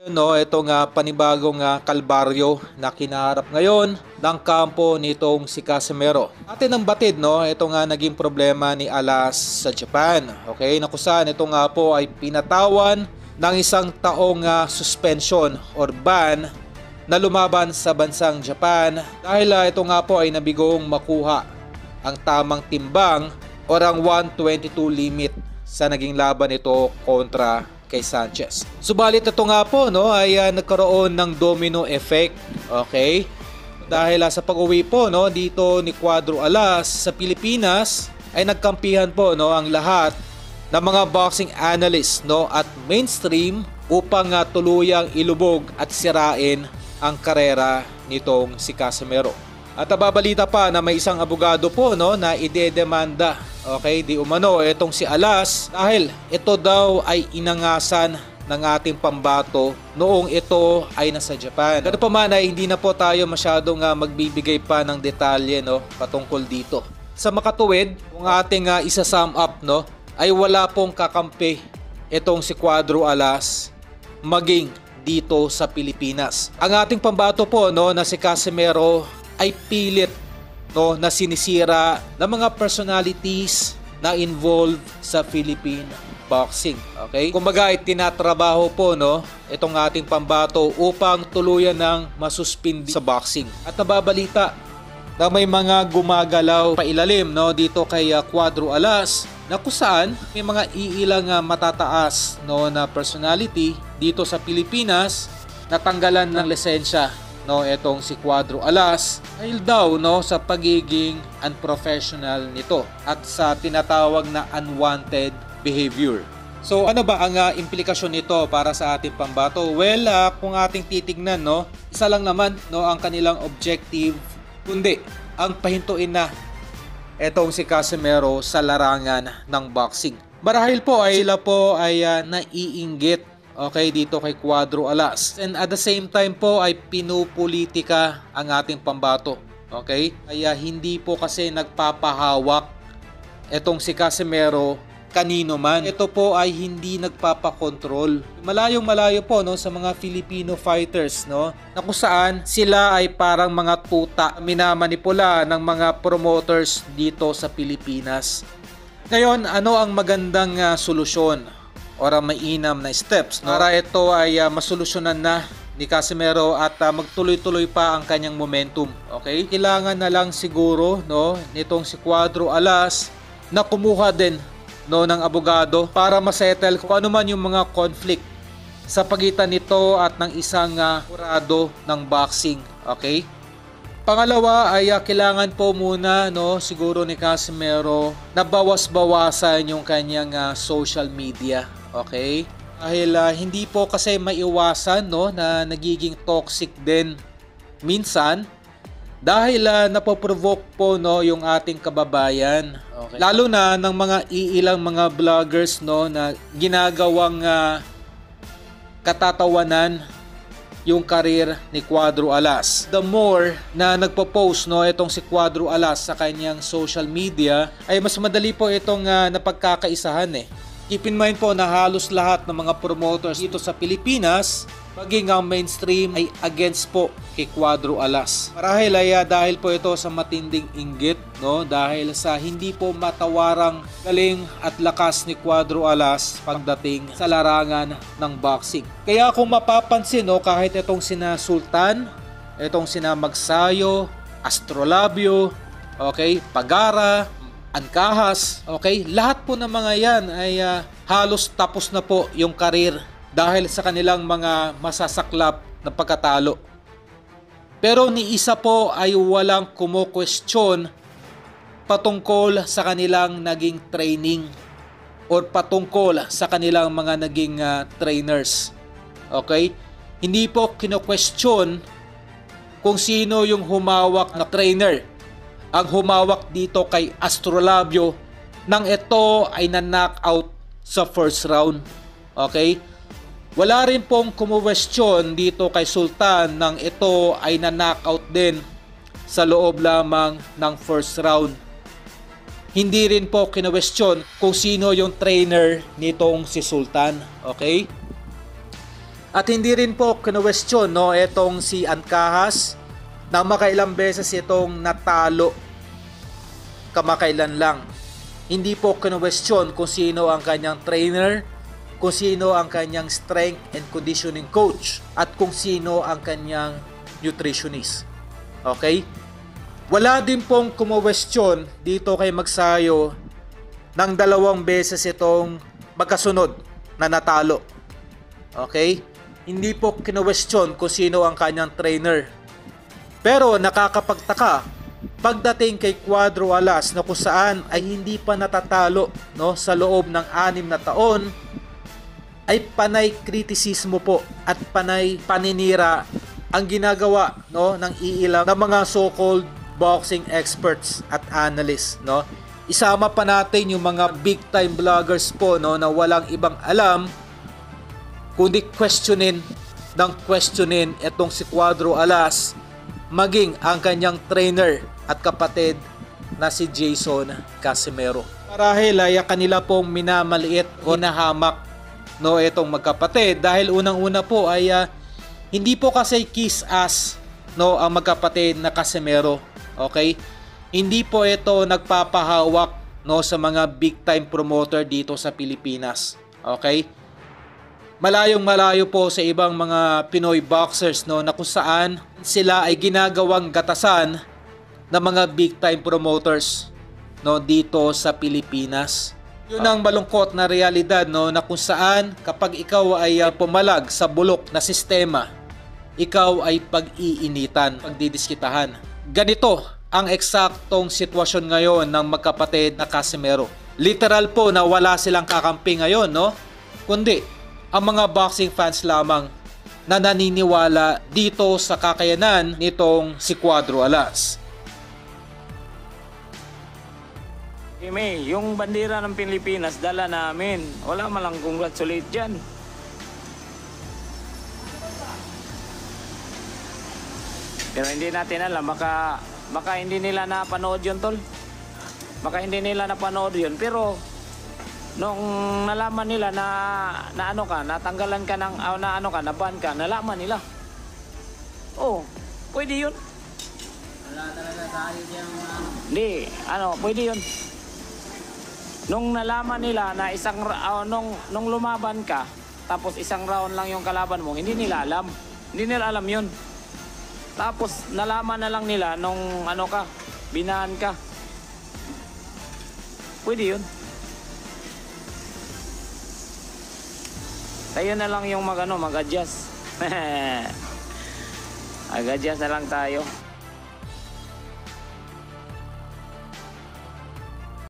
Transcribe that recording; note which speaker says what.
Speaker 1: No, ito nga panibagong kalbaryo na kinaharap ngayon ng kampo nitong si Casimero. Atin ang batid, no, ito nga naging problema ni Alas sa Japan. Okay, na kung saan ito nga po ay pinatawan ng isang taong suspension or ban na lumaban sa bansang Japan dahil ito nga po ay nabigong makuha ang tamang timbang or ang 122 limit sa naging laban ito kontra kay Sanchez. Subalit ito nga po no ay nagkaroon ng domino effect, okay? Dahil sa pag-uwi po no dito ni Cuadro Alas sa Pilipinas ay nagkampihan po no ang lahat ng mga boxing analysts no at mainstream upang tuluyang ilubog at sirain ang karera nitong si Casimero. At nababalita pa na may isang abogado po no na idedemanda, okay, di umano itong si Alas dahil ito daw ay inangasan ng ating pambato noong ito ay nasa Japan. Ganun pa man ay hindi na po tayo masyadong magbibigay pa ng detalye no patungkol dito. Sa makatuwid, kung ating isa-sum up no ay wala pong kakampi itong si Cuadro Alas maging dito sa Pilipinas. Ang ating pambato po no na si Casimero ay pilit no na sinisira ng mga personalities na involved sa Philippine boxing. Okay? Kumbaga tinatrabaho po no itong ating pambato upang tuluyan ng masuspindi sa boxing. At nababalita na may mga gumagalaw pailalim no dito kay Cuadro Alas na kung saan may mga iilang matataas no na personality dito sa Pilipinas natanggalan ng lisensya no etong si Cuadro Alas dahil daw no sa pagiging unprofessional nito at sa tinatawag na unwanted behavior. So ano ba ang implikasyon nito para sa ating pambato? Well, kung ating titignan no, isa lang naman no ang kanilang objective kundi ang pahintuin na etong si Casimero sa larangan ng boxing. Marahil po ay sila po ay naiinggit okay dito kay Cuadro Alas. And at the same time po ay pinupolitika ang ating pambato. Okay? Kaya hindi po kasi nagpapahawak etong si Casimero kanino man. Ito po ay hindi nagpapakontrol. Malayong-malayo po no sa mga Filipino fighters no na kung saan sila ay parang mga tuta minamanipula ng mga promoters dito sa Pilipinas. Ngayon, ano ang magandang solusyon? Or mainam na steps no? Para ito ay masolusyonan na ni Casimero at magtuloy-tuloy pa ang kanyang momentum. Okay? Kailangan na lang siguro no nitong si Cuadro Alas na kumuha din no ng abogado para masettle kung ano man yung mga conflict sa pagitan nito at ng isang jurado ng boxing. Okay? Pangalawa ay kailangan po muna no siguro ni Casimero na bawas-bawasan yung kanyang social media. Okay? Dahil hindi po kasi maiwasan no na nagiging toxic din minsan dahil napoprovoke po no yung ating kababayan. Okay? Lalo na ng mga iilang mga vloggers no na ginagawang katatawanan yung karir ni Cuadro Alas. The more na nagpo-post no itong si Cuadro Alas sa kanyang social media ay mas madali po itong napagkakaisahan Keep in mind po na halos lahat ng mga promoters dito sa Pilipinas, maging ang mainstream ay against po kay Cuadro Alas. Marahil ay dahil po ito sa matinding inggit, no? Dahil sa hindi po matawarang galing at lakas ni Cuadro Alas pagdating sa larangan ng boxing. Kaya kung mapapansin, no, kahit itong sina Sultan, itong sina Magsayo, Astrolabio, okay, Pagara, Ancahas, okay? Lahat po ng mga yan ay halos tapos na po yung karir dahil sa kanilang mga masasaklap na pagkatalo. Pero ni isa po ay walang kumo-question patungkol sa kanilang naging training or patungkol sa kanilang mga naging trainers. Okay? Hindi po kino-question kung sino yung humawak na trainer. Ang humawak dito kay Astrolabio nang ito ay na-knockout sa first round. Okay? Wala rin pong kumu-question dito kay Sultan nang ito ay na-knockout din sa loob lamang ng first round. Hindi rin po kino-question kung sino yung trainer nitong si Sultan. Okay? At hindi rin po kinwestiyon, no, etong si Ancahas na makailang beses itong natalo kamakailan lang. Hindi po kinwestiyon kung sino ang kanyang trainer, kung sino ang kanyang strength and conditioning coach, at kung sino ang kanyang nutritionist. Okay? Wala din pong kumwestiyon dito kay Magsayo ng 2 beses itong magkasunod na natalo. Okay? Hindi po kinwestiyon kung sino ang kanyang trainer. Pero nakakapagtaka pagdating kay Cuadro Alas na kung saan ay hindi pa natatalo, no, sa loob ng 6 na taon, ay panay kritisismo po at panay paninira ang ginagawa, no, ng iilang ng mga so-called boxing experts at analysts, no. Isama pa natin yung mga big time vloggers po, no, na walang ibang alam kundi questionin itong si Cuadro Alas, maging ang kanyang trainer at kapatid na si Jason Casimero. Marahil ay kanila pong minamaliit o nahamak, no, itong magkapatid dahil unang-una po ay hindi po kasi kiss ass, no, ang magkapatid na Casimero. Okay? Hindi po ito nagpapahawak, no, sa mga big time promoter dito sa Pilipinas. Okay? Malayong malayo po sa ibang mga Pinoy boxers, no, na kung saan sila ay ginagawang gatasan ng mga big time promoters, no, dito sa Pilipinas. Yun ang malungkot na realidad, no, na kung saan kapag ikaw ay pumalag sa bulok na sistema, ikaw ay pag-iinitan, pagdidiskitahan. Ganito ang eksaktong sitwasyon ngayon ng magkapatid na Casimero. Literal po na wala silang kakampi ngayon, no? Kundi ang mga boxing fans lamang na naniniwala dito sa kakayanan nitong si Cuadro Alas.
Speaker 2: May, yung bandera ng Pilipinas dala namin. Wala malang congratulate dyan. Pero hindi natin alam, baka hindi nila napanood yun, tol. Baka hindi nila napanood yun. Pero nung nalaman nila na ano ka, natanggalan ka ng na ano ka, na-ban ka, nalaman nila. Oh, pwede yun.
Speaker 3: Wala talaga tayo diyang
Speaker 2: Hindi, pwede yun. Nung nalaman nila na nung lumaban ka, tapos isang round lang yung kalaban mo, hindi nila alam. Hindi nila alam yun. Tapos nalaman na lang nila nung binahan ka. Pwede yun. Tayo na lang yung mag-adjust. Mag-adjust na lang tayo.